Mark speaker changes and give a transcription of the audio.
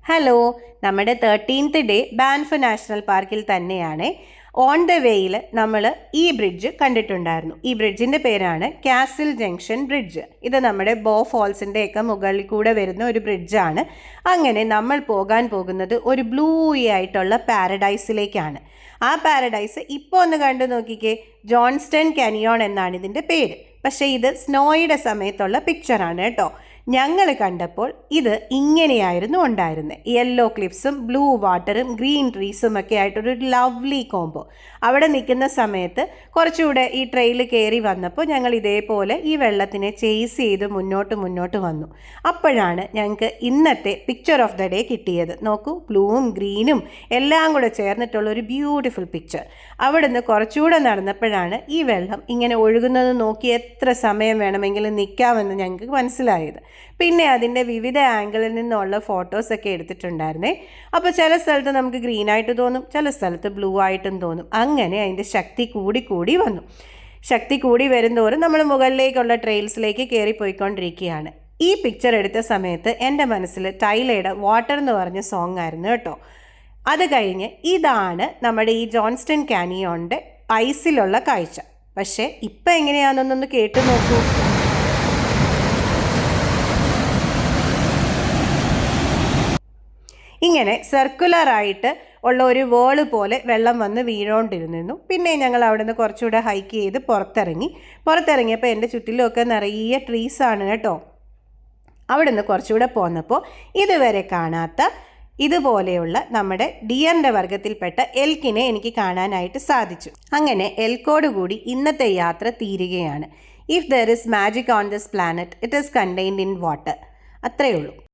Speaker 1: Hello, നമ്മുടെ 13th day Banff national പാർക്കിൽ തന്നെയാണ്. ഓൺ ദ വേയിൽ നമ്മൾ ഈ ബ്രിഡ്ജ് കണ്ടിട്ടുണ്ടായിരുന്നു. ഈ ബ്രിഡ്ജിൻ്റെ പേരാണ് കാസിൽ ജംഗ്ഷൻ ബ്രിഡ്ജ്. ഇത് നമ്മുടെ ബോ ഫോൾസിൻ്റെ ഒക്കെ മുകളിൽ കൂടെ വരുന്ന ഒരു ബ്രിഡ്ജാണ്. അങ്ങനെ നമ്മൾ പോകാൻ പോകുന്നത് ഒരു ബ്ലൂയി ആയിട്ടുള്ള പാരഡൈസിലേക്കാണ്. ആ പാരഡൈസ് ഇപ്പോൾ ഒന്ന് കണ്ടു നോക്കിക്കേ. ജോൺസ്റ്റൺ കാനിയോൺ എന്നാണ് ഇതിൻ്റെ പേര്. പക്ഷേ ഇത് സ്നോയുടെ സമയത്തുള്ള പിക്ചറാണ് കേട്ടോ. ഞങ്ങൾ കണ്ടപ്പോൾ ഇത് ഇങ്ങനെയായിരുന്നു ഉണ്ടായിരുന്നത്. യെല്ലോ ക്ലിഫ്സും ബ്ലൂ വാട്ടറും ഗ്രീൻ ട്രീസും ഒക്കെ ആയിട്ടൊരു ലവ്ലി കോംബോ. അവിടെ നിൽക്കുന്ന സമയത്ത് കുറച്ചുകൂടെ ഈ ട്രെയിൽ കയറി വന്നപ്പോൾ ഞങ്ങൾ ഇതേപോലെ ഈ വെള്ളത്തിനെ ചേസ് ചെയ്ത് മുന്നോട്ട് വന്നു. അപ്പോഴാണ് ഞങ്ങൾക്ക് ഇന്നത്തെ പിക്ചർ ഓഫ് ദ ഡേ കിട്ടിയത്. നോക്കൂ, ബ്ലൂവും ഗ്രീനും എല്ലാം കൂടെ ചേർന്നിട്ടുള്ള ഒരു ബ്യൂട്ടിഫുൾ പിക്ചർ. അവിടുന്ന് കുറച്ചുകൂടെ നടന്നപ്പോഴാണ് ഈ വെള്ളം ഇങ്ങനെ ഒഴുകുന്നത് നോക്കി എത്ര സമയം വേണമെങ്കിലും നിൽക്കാമെന്ന് ഞങ്ങൾക്ക് മനസ്സിലായത്. പിന്നെ അതിൻ്റെ വിവിധ ആംഗിളിൽ നിന്നുള്ള ഫോട്ടോസൊക്കെ എടുത്തിട്ടുണ്ടായിരുന്നേ. അപ്പോൾ ചില സ്ഥലത്ത് നമുക്ക് ഗ്രീനായിട്ട് തോന്നും, ചില സ്ഥലത്ത് ബ്ലൂ ആയിട്ടും തോന്നും. അങ്ങനെ അതിൻ്റെ ശക്തി കൂടി വന്നു. ശക്തി കൂടി വരുന്തോറും നമ്മൾ മുകളിലേക്കുള്ള ട്രെയിൽസിലേക്ക് കയറിപ്പോയിക്കൊണ്ടിരിക്കുകയാണ്. ഈ പിക്ചർ എടുത്ത സമയത്ത് എൻ്റെ മനസ്സിൽ ടൈലയുടെ വാട്ടർ എന്ന് പറഞ്ഞ സോങ് ആയിരുന്നു കേട്ടോ. അത് കഴിഞ്ഞ് ഇതാണ് നമ്മുടെ ഈ ജോൺസ്റ്റൺ കാനിയോണിൻ്റെ ഐസിലുള്ള കാഴ്ച. പക്ഷേ ഇപ്പം എങ്ങനെയാണെന്നൊന്ന് കേട്ടു നോക്കൂ. ഇങ്ങനെ സർക്കുലറായിട്ട് ഉള്ള ഒരു വേള് പോലെ വെള്ളം വന്ന് വീണുകൊണ്ടിരുന്നു. പിന്നെ ഞങ്ങൾ അവിടെ നിന്ന് കുറച്ചുകൂടെ ഹൈക്ക് ചെയ്ത് പുറത്തിറങ്ങിയപ്പോൾ എൻ്റെ ചുറ്റിലുമൊക്കെ നിറയെ ട്രീസാണ് കേട്ടോ. അവിടെ നിന്ന് കുറച്ചുകൂടെ പോന്നപ്പോൾ ഇതുവരെ കാണാത്ത ഇതുപോലെയുള്ള നമ്മുടെ ഡിയറിൻ്റെ വർഗത്തിൽപ്പെട്ട എൽക്കിനെ എനിക്ക് കാണാനായിട്ട് സാധിച്ചു. അങ്ങനെ എൽക്കോടുകൂടി ഇന്നത്തെ യാത്ര തീരുകയാണ്. If there is magic on this planet, it is contained in water. അത്രയേ ഉള്ളൂ.